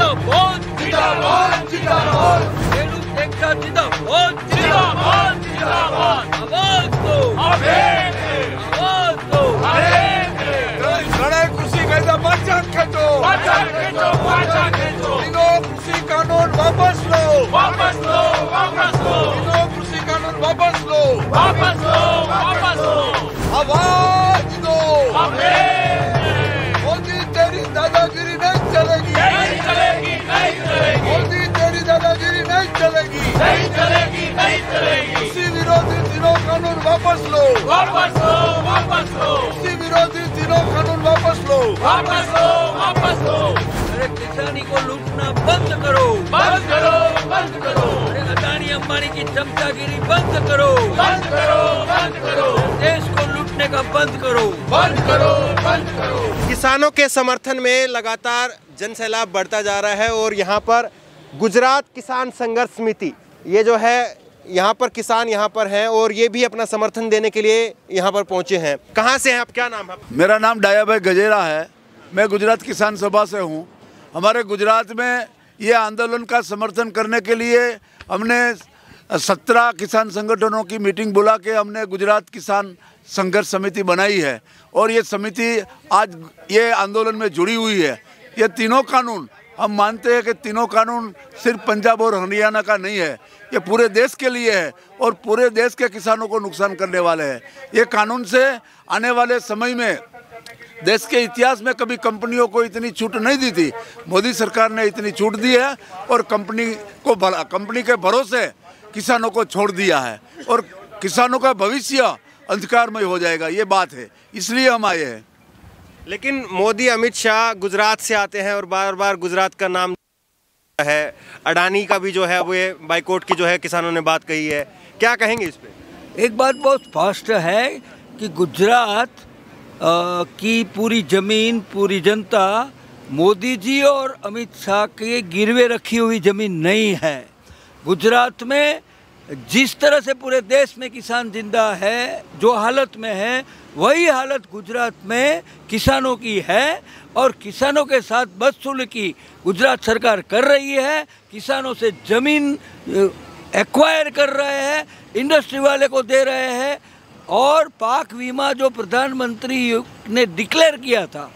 जिंदाबाद जिंदाबाद जिंदाबाद, खेडूत एकता जिंदाबाद जिंदाबाद जिंदाबाद, आवाज दो आवाज दो, लड़ाई कृषि कायदा पाछा खेचो तीनों कृषि कानून वापस लो तीनों कृषि कानून वापस लो आवाज दो। मोदी तेरी दादागिरी नहीं चलेगी मोदी तेरी दादागिरी नहीं चलेगी कृषि विरोधी तीनों कानून वापस लो कृषि विरोधी तीनों कानून वापस लो। अरे किसानी को लूटना बंद करो अरे अदानी अंबानी की चमचागिरी बंद करो देश को लूटने का बंद करो। किसानों के समर्थन में लगातार जनसैलाब बढ़ता जा रहा है और यहाँ पर गुजरात किसान संघर्ष समिति ये जो है यहाँ पर किसान यहाँ पर हैं और ये भी अपना समर्थन देने के लिए यहाँ पर पहुँचे हैं। कहाँ से हैं आप, क्या नाम है? मेरा नाम डाया भाई गजेरा है। मैं गुजरात किसान सभा से हूँ। हमारे गुजरात में ये आंदोलन का समर्थन करने के लिए हमने 17 किसान संगठनों की मीटिंग बुला के हमने गुजरात किसान संघर्ष समिति बनाई है और ये समिति आज ये आंदोलन में जुड़ी हुई है। ये तीनों कानून हम मानते हैं कि तीनों कानून सिर्फ पंजाब और हरियाणा का नहीं है, ये पूरे देश के लिए है और पूरे देश के किसानों को नुकसान करने वाले हैं। ये कानून से आने वाले समय में देश के इतिहास में कभी कंपनियों को इतनी छूट नहीं दी थी। मोदी सरकार ने इतनी छूट दी है और कंपनी के भरोसे किसानों को छोड़ दिया है और किसानों का भविष्य अंधकारमय हो जाएगा, ये बात है, इसलिए हम आए हैं। लेकिन मोदी अमित शाह गुजरात से आते हैं और बार बार गुजरात का नाम है। अडानी का भी जो है वो ये बाइकआउट की जो है किसानों ने बात कही है, क्या कहेंगे इस पे? एक बात बहुत स्पष्ट है कि गुजरात की पूरी जमीन, पूरी जनता मोदी जी और अमित शाह के गिरवे रखी हुई जमीन नहीं है। गुजरात में जिस तरह से पूरे देश में किसान जिंदा है, जो हालत में है, वही हालत गुजरात में किसानों की है और किसानों के साथ बदसलूकी गुजरात सरकार कर रही है। किसानों से ज़मीन एक्वायर कर रहे हैं, इंडस्ट्री वाले को दे रहे हैं और पाक बीमा जो प्रधानमंत्री ने डिक्लेयर किया था,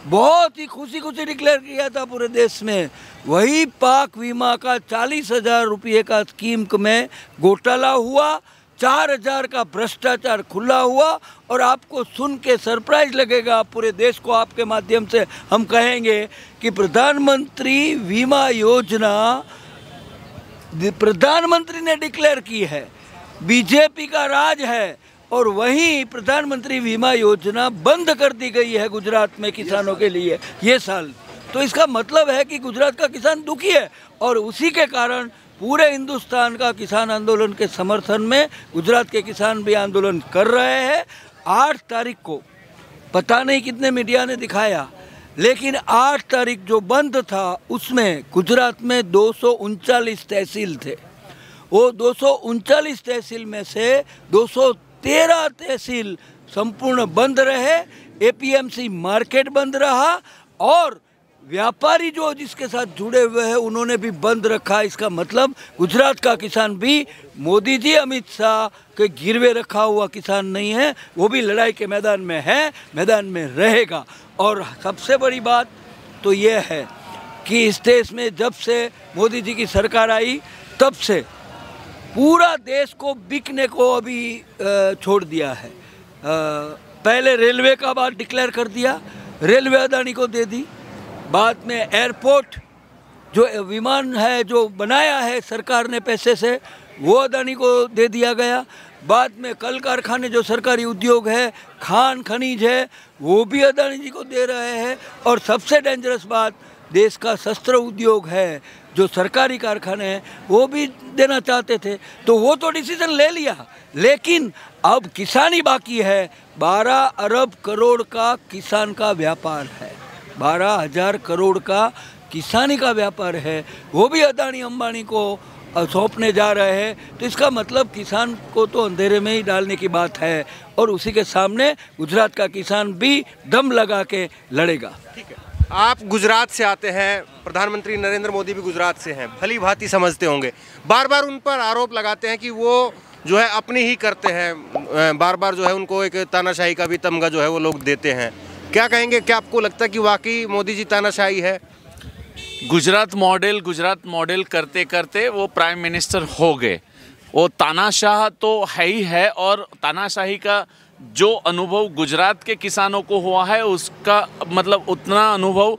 बहुत ही खुशी डिक्लेयर किया था पूरे देश में, वही पाक बीमा का 40,000 रुपये का स्कीम में घोटाला हुआ, 4,000 का भ्रष्टाचार खुला हुआ और आपको सुन के सरप्राइज लगेगा। पूरे देश को आपके माध्यम से हम कहेंगे कि प्रधानमंत्री बीमा योजना प्रधानमंत्री ने डिक्लेयर की है, बीजेपी का राज है और वहीं प्रधानमंत्री बीमा योजना बंद कर दी गई है गुजरात में किसानों के लिए ये साल। तो इसका मतलब है कि गुजरात का किसान दुखी है और उसी के कारण पूरे हिंदुस्तान का किसान आंदोलन के समर्थन में गुजरात के किसान भी आंदोलन कर रहे हैं। 8 तारीख को पता नहीं कितने मीडिया ने दिखाया, लेकिन 8 तारीख जो बंद था उसमें गुजरात में 239 तहसील थे। वो 239 तहसील में से 213 तहसील संपूर्ण बंद रहे, एपीएमसी मार्केट बंद रहा और व्यापारी जो जिसके साथ जुड़े हुए हैं उन्होंने भी बंद रखा। इसका मतलब गुजरात का किसान भी मोदी जी, अमित शाह के गिरवे रखा हुआ किसान नहीं है, वो भी लड़ाई के मैदान में है, मैदान में रहेगा। और सबसे बड़ी बात तो ये है कि इस देश में जब से मोदी जी की सरकार आई तब से पूरा देश को बिकने को अभी छोड़ दिया है। पहले रेलवे का बात डिक्लेयर कर दिया, रेलवे अदानी को दे दी। बाद में एयरपोर्ट जो विमान है जो बनाया है सरकार ने पैसे से, वो अदानी को दे दिया गया। बाद में कल कारखाने जो सरकारी उद्योग है, खान खनीज है, वो भी अदानी जी को दे रहे हैं। और सबसे डेंजरस बात, देश का शस्त्र उद्योग है जो सरकारी कारखाने हैं, वो भी देना चाहते थे, तो वो तो डिसीजन ले लिया, लेकिन अब किसानी बाकी है। 12 अरब करोड़ का किसान का व्यापार है, 12,000 करोड़ का किसानी का व्यापार है, वो भी अदानी अंबानी को सौंपने जा रहे हैं। तो इसका मतलब किसान को तो अंधेरे में ही डालने की बात है और उसी के सामने गुजरात का किसान भी दम लगा के लड़ेगा। ठीक है। आप गुजरात से आते हैं, प्रधानमंत्री नरेंद्र मोदी भी गुजरात से हैं, भली भांति समझते होंगे। बार बार उन पर आरोप लगाते हैं कि वो जो है अपनी ही करते हैं, बार बार जो है उनको एक तानाशाही का भी तमगा जो है वो लोग देते हैं। क्या कहेंगे, क्या आपको लगता है कि वाकई मोदी जी तानाशाही है? गुजरात मॉडल करते करते वो प्राइम मिनिस्टर हो गए। वो तानाशाह तो है ही है, और तानाशाही का जो अनुभव गुजरात के किसानों को हुआ है उसका मतलब उतना अनुभव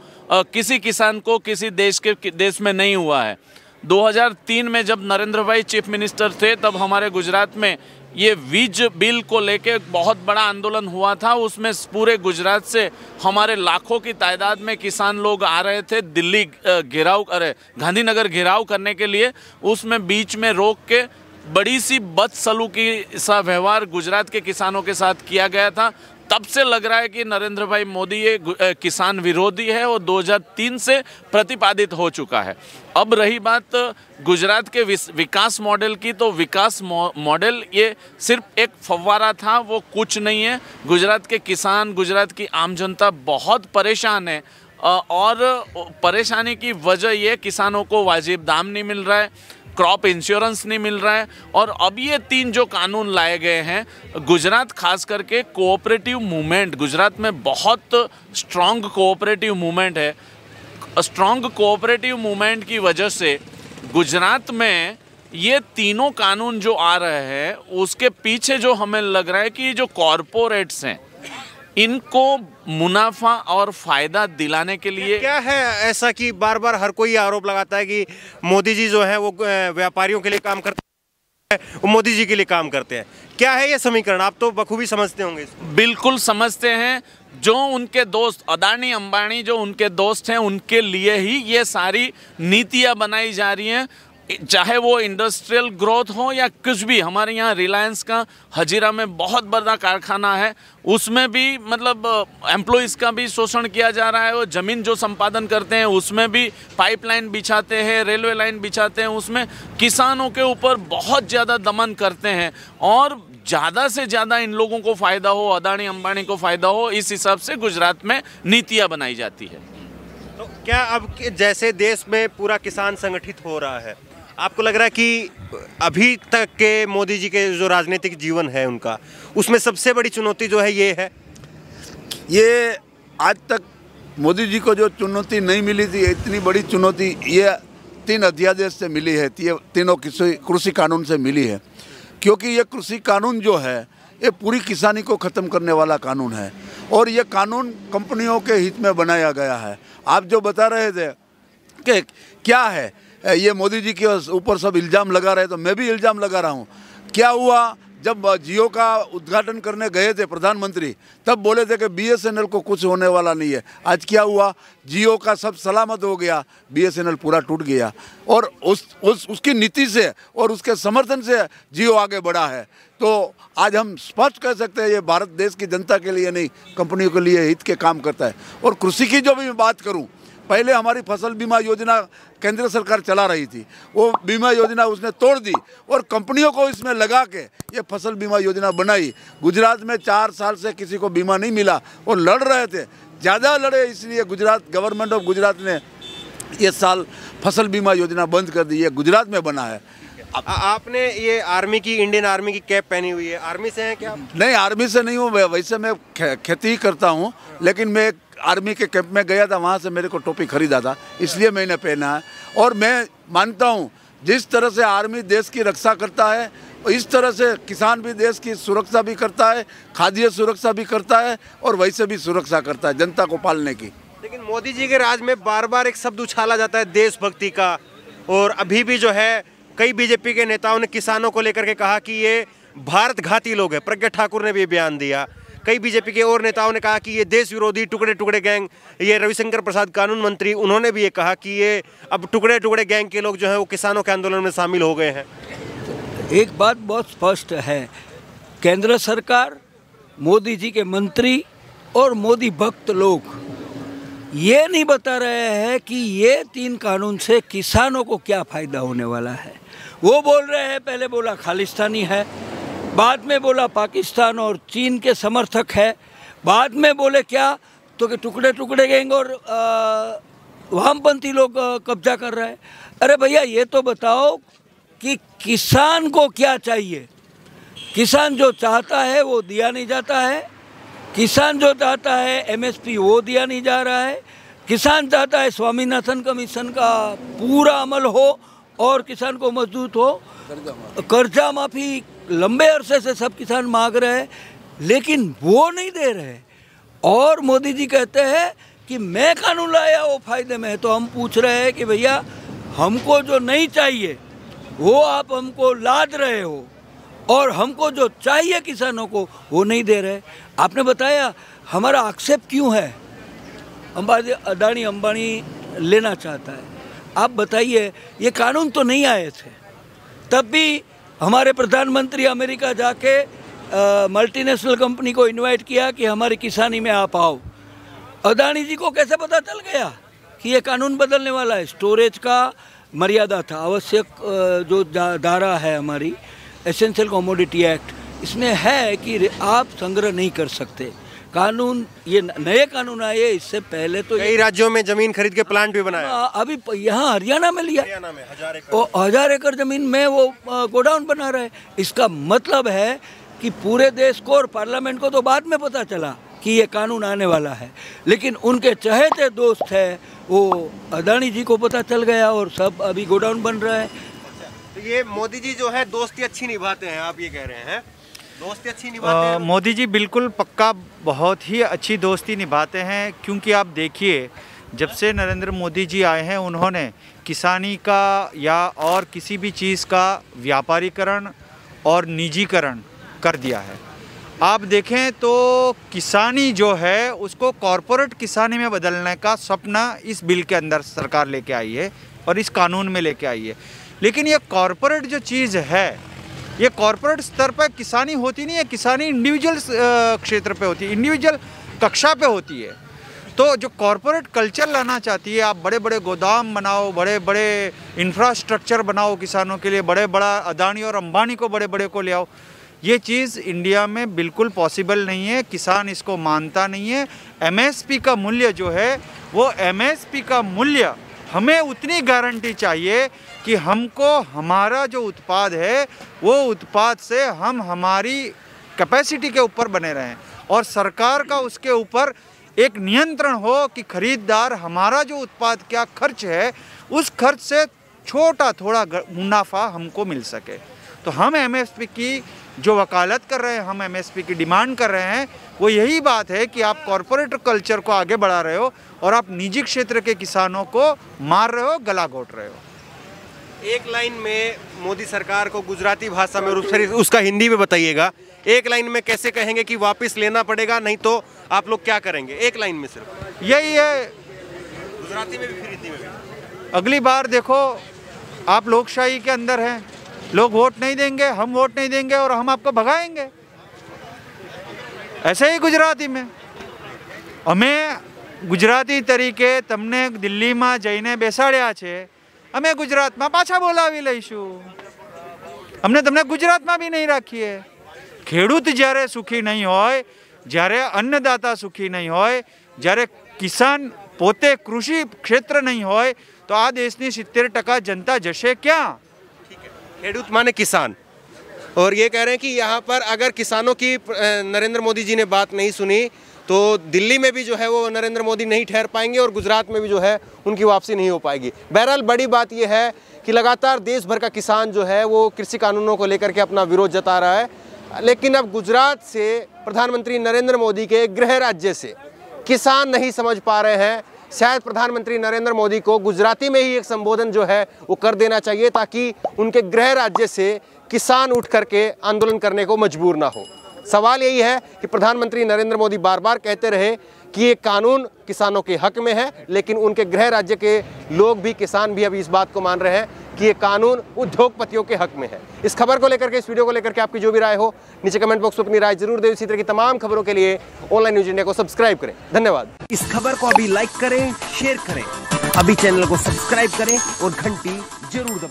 किसी किसान को किसी देश में नहीं हुआ है। 2003 में जब नरेंद्र भाई चीफ मिनिस्टर थे तब हमारे गुजरात में ये वीज बिल को लेके बहुत बड़ा आंदोलन हुआ था। उसमें पूरे गुजरात से हमारे लाखों की तादाद में किसान लोग आ रहे थे दिल्ली गांधीनगर घेराव करने के लिए। उसमें बीच में रोक के बड़ी सी बदसलूकी सा व्यवहार गुजरात के किसानों के साथ किया गया था। तब से लग रहा है कि नरेंद्र भाई मोदी ये किसान विरोधी है और 2003 से प्रतिपादित हो चुका है। अब रही बात गुजरात के विकास मॉडल की, तो विकास मॉडल ये सिर्फ एक फव्वारा था, वो कुछ नहीं है। गुजरात के किसान, गुजरात की आम जनता बहुत परेशान है, और परेशानी की वजह ये किसानों को वाजिब दाम नहीं मिल रहा है, क्रॉप इंश्योरेंस नहीं मिल रहा है। और अब ये 3 जो कानून लाए गए हैं, गुजरात खास करके कोऑपरेटिव मूवमेंट, गुजरात में बहुत स्ट्रॉन्ग कोऑपरेटिव मूवमेंट है। स्ट्रॉन्ग कोऑपरेटिव मूवमेंट की वजह से गुजरात में ये तीनों कानून जो आ रहे हैं उसके पीछे जो हमें लग रहा है कि जो कॉरपोरेट्स हैं इनको मुनाफा और फायदा दिलाने के लिए क्या है ऐसा कि बार बार हर कोई आरोप लगाता है कि मोदी जी जो है वो व्यापारियों के लिए काम करते हैं, वो मोदी जी के लिए काम करते हैं। क्या है ये समीकरण? आप तो बखूबी समझते होंगे इसको। बिल्कुल समझते हैं। जो उनके दोस्त अदानी अंबानी जो उनके दोस्त हैं उनके लिए ही ये सारी नीतियां बनाई जा रही हैं, चाहे वो इंडस्ट्रियल ग्रोथ हो या कुछ भी। हमारे यहाँ रिलायंस का हजीरा में बहुत बड़ा कारखाना है, उसमें भी मतलब एम्प्लॉइज़ का भी शोषण किया जा रहा है। वो ज़मीन जो संपादन करते हैं उसमें भी पाइपलाइन बिछाते हैं, रेलवे लाइन बिछाते हैं, उसमें किसानों के ऊपर बहुत ज़्यादा दमन करते हैं। और ज़्यादा से ज़्यादा इन लोगों को फ़ायदा हो, अदानी अंबानी को फ़ायदा हो, इस हिसाब से गुजरात में नीतियाँ बनाई जाती है। तो क्या अब जैसे देश में पूरा किसान संगठित हो रहा है, आपको लग रहा है कि अभी तक के मोदी जी के जो राजनीतिक जीवन है उनका, उसमें सबसे बड़ी चुनौती जो है ये है? ये आज तक मोदी जी को जो चुनौती नहीं मिली थी, इतनी बड़ी चुनौती ये 3 अध्यादेश से मिली है, तीनों कृषि कानून से मिली है। क्योंकि ये कृषि कानून जो है ये पूरी किसानी को ख़त्म करने वाला कानून है, और ये कानून कंपनियों के हित में बनाया गया है। आप जो बता रहे थे कि क्या है ये मोदी जी के ऊपर सब इल्ज़ाम लगा रहे, तो मैं भी इल्ज़ाम लगा रहा हूँ। क्या हुआ, जब जियो का उद्घाटन करने गए थे प्रधानमंत्री, तब बोले थे कि BSNL को कुछ होने वाला नहीं है। आज क्या हुआ, जियो का सब सलामत हो गया, BSNL पूरा टूट गया। और उसकी नीति से और उसके समर्थन से जियो आगे बढ़ा है। तो आज हम स्पष्ट कह सकते हैं ये भारत देश की जनता के लिए नहीं, कंपनियों के लिए हित के काम करता है। और कृषि की जो भी मैं बात करूँ, पहले हमारी फसल बीमा योजना केंद्र सरकार चला रही थी, वो बीमा योजना उसने तोड़ दी और कंपनियों को इसमें लगा के ये फसल बीमा योजना बनाई। गुजरात में 4 साल से किसी को बीमा नहीं मिला और लड़ रहे थे, ज़्यादा लड़े, इसलिए गवर्नमेंट ऑफ गुजरात ने ये साल फसल बीमा योजना बंद कर दी। ये गुजरात में बना है। आपने ये आर्मी की, इंडियन आर्मी की कैप पहनी हुई है, आर्मी से हैं क्या? नहीं, आर्मी से नहीं हूँ, वैसे मैं खेती ही करता हूँ, लेकिन मैं आर्मी के कैंप में गया था, वहाँ से मेरे को टोपी खरीदा था, इसलिए मैंने पहना है। और मैं मानता हूँ जिस तरह से आर्मी देश की रक्षा करता है, इस तरह से किसान भी देश की सुरक्षा भी करता है, खाद्य सुरक्षा भी करता है, और वैसे भी सुरक्षा करता है जनता को पालने की। लेकिन मोदी जी के राज में बार बार एक शब्द उछाला जाता है देशभक्ति का, और अभी भी जो है कई बीजेपी के नेताओं ने किसानों को लेकर के कहा कि ये भारत घाती लोग हैं। प्रज्ञा ठाकुर ने भी बयान दिया, कई बीजेपी के और नेताओं ने कहा कि ये देश विरोधी टुकड़े टुकड़े गैंग, ये रविशंकर प्रसाद कानून मंत्री, उन्होंने भी ये कहा कि ये अब टुकड़े टुकड़े गैंग के लोग जो हैं वो किसानों के आंदोलन में शामिल हो गए हैं। एक बात बहुत स्पष्ट है, केंद्र सरकार, मोदी जी के मंत्री और मोदी भक्त लोग ये नहीं बता रहे हैं कि ये 3 कानून से किसानों को क्या फ़ायदा होने वाला है। वो बोल रहे हैं, पहले बोला खालिस्तानी है, बाद में बोला पाकिस्तान और चीन के समर्थक है, बाद में बोले क्या तो कि टुकड़े टुकड़े गैंग और वामपंथी लोग कब्जा कर रहे हैं। अरे भैया ये तो बताओ कि किसान को क्या चाहिए। किसान जो चाहता है वो दिया नहीं जाता है, किसान जो चाहता है एमएसपी वो दिया नहीं जा रहा है, किसान चाहता है स्वामीनाथन कमीशन का पूरा अमल हो और किसान को मजबूत हो, कर्जा माफ़ी लंबे अरसे से सब किसान मांग रहे हैं लेकिन वो नहीं दे रहे। और मोदी जी कहते हैं कि मैं कानून लाया वो फायदे में है। तो हम पूछ रहे हैं कि भैया हमको जो नहीं चाहिए वो आप हमको लाद रहे हो और हमको जो चाहिए किसानों को वो नहीं दे रहे। आपने बताया हमारा आक्षेप क्यों है, अदानी अंबानी लेना चाहता है। आप बताइए ये कानून तो नहीं आए थे, तब भी हमारे प्रधानमंत्री अमेरिका जाके मल्टीनेशनल कंपनी को इनवाइट किया कि हमारी किसानी में आप आओ। अदानी जी को कैसे पता चल गया कि ये कानून बदलने वाला है। स्टोरेज का मर्यादा था, आवश्यक जो धारा है हमारी एसेंशियल कमोडिटी एक्ट, इसमें है कि आप संग्रह नहीं कर सकते। कानून ये नए कानून आए, इससे पहले तो कई राज्यों में जमीन खरीद के प्लांट भी बनाया। अभी यहाँ हरियाणा में लिया, 1000 एकड़ जमीन में वो गोडाउन बना रहे। इसका मतलब है कि पूरे देश को और पार्लियामेंट को तो बाद में पता चला कि ये कानून आने वाला है, लेकिन उनके चहेते दोस्त है वो अदानी जी को पता चल गया और सब अभी गोडाउन बन रहा है। तो ये मोदी जी जो है दोस्ती अच्छी निभाते हैं, आप ये कह रहे हैं दोस्ती अच्छी निभाते हैं? मोदी जी बिल्कुल पक्का बहुत ही अच्छी दोस्ती निभाते हैं, क्योंकि आप देखिए जब से नरेंद्र मोदी जी आए हैं उन्होंने किसानी का या और किसी भी चीज़ का व्यापारीकरण और निजीकरण कर दिया है। आप देखें तो किसानी जो है उसको कॉरपोरेट किसानी में बदलने का सपना इस बिल के अंदर सरकार लेके आई है और इस कानून में लेके आई है। लेकिन ये कॉरपोरेट जो चीज़ है ये कॉरपोरेट स्तर पर किसानी होती नहीं है, किसानी इंडिविजुअल क्षेत्र पे होती है, इंडिविजुअल कक्षा पे होती है। तो जो कॉरपोरेट कल्चर लाना चाहती है, आप बड़े बड़े गोदाम बनाओ, बड़े बड़े इंफ्रास्ट्रक्चर बनाओ किसानों के लिए, बड़े बड़ा अदानी और अंबानी को बड़े बड़े को ले आओ, ये चीज़ इंडिया में बिल्कुल पॉसिबल नहीं है। किसान इसको मानता नहीं है। एमएसपी का मूल्य जो है वो एमएसपी का मूल्य हमें उतनी गारंटी चाहिए कि हमको हमारा जो उत्पाद है वो उत्पाद से हम हमारी कैपेसिटी के ऊपर बने रहें और सरकार का उसके ऊपर एक नियंत्रण हो कि खरीदार हमारा जो उत्पाद क्या खर्च है उस खर्च से छोटा थोड़ा मुनाफा हमको मिल सके। तो हम एमएसपी की जो वकालत कर रहे हैं, हम एमएसपी की डिमांड कर रहे हैं, वो यही बात है कि आप कॉरपोरेट कल्चर को आगे बढ़ा रहे हो और आप निजी क्षेत्र के किसानों को मार रहे हो, गला घोट रहे हो। एक लाइन में मोदी सरकार को गुजराती भाषा में उसका हिंदी में बताइएगा। एक लाइन में कैसे कहेंगे कि वापस लेना पड़ेगा, नहीं तो आप लोग क्या करेंगे? एक लाइन में सिर्फ यही है, गुजराती में भी फिर हिंदी में भी। अगली बार देखो आप लोकशाही के अंदर हैं, लोग वोट नहीं देंगे, हम वोट नहीं देंगे और हम आपको भगाएंगे। ऐसे ही गुजराती में हमें गुजराती तरीके तमने दिल्ली में जईने बेसाड्या छे, अमे गुजरात में पाछा बोलावी लईशुं। हमने तमने गुजरात में भी नहीं राखी है। खेडूत ज्यारे सुखी नहीं होय, ज्यारे अन्नदाता सुखी नहीं होय, ज्यारे किसान पोते कृषि क्षेत्र नहीं होय तो आ देशनी 70% जनता जशे क्या? खेडूत माने किसान। और ये कह रहे हैं कि यहाँ पर अगर किसानों की नरेंद्र मोदी जी ने बात नहीं सुनी तो दिल्ली में भी जो है वो नरेंद्र मोदी नहीं ठहर पाएंगे और गुजरात में भी जो है उनकी वापसी नहीं हो पाएगी। बहरहाल बड़ी बात ये है कि लगातार देश भर का किसान जो है वो कृषि कानूनों को लेकर के अपना विरोध जता रहा है, लेकिन अब गुजरात से प्रधानमंत्री नरेंद्र मोदी के गृह राज्य से किसान नहीं समझ पा रहे हैं। शायद प्रधानमंत्री नरेंद्र मोदी को गुजराती में ही एक संबोधन जो है वो कर देना चाहिए ताकि उनके गृह राज्य से किसान उठ करके आंदोलन करने को मजबूर ना हो। सवाल यही है कि प्रधानमंत्री नरेंद्र मोदी बार बार कहते रहे कि ये कानून किसानों के हक में है, लेकिन उनके गृह राज्य के लोग भी, किसान भी अभी इस बात को मान रहे हैं कि ये कानून उद्योगपतियों के हक में है। इस खबर को लेकर के, इस वीडियो को लेकर के आपकी जो भी राय हो नीचे कमेंट बॉक्स में अपनी राय जरूर दें। इसी तरह की तमाम खबरों के लिए ऑनलाइन न्यूज इंडिया को सब्सक्राइब करें। धन्यवाद। इस खबर को अभी लाइक करें, शेयर करें, अभी चैनल को सब्सक्राइब करें और घंटी जरूर दबाएं।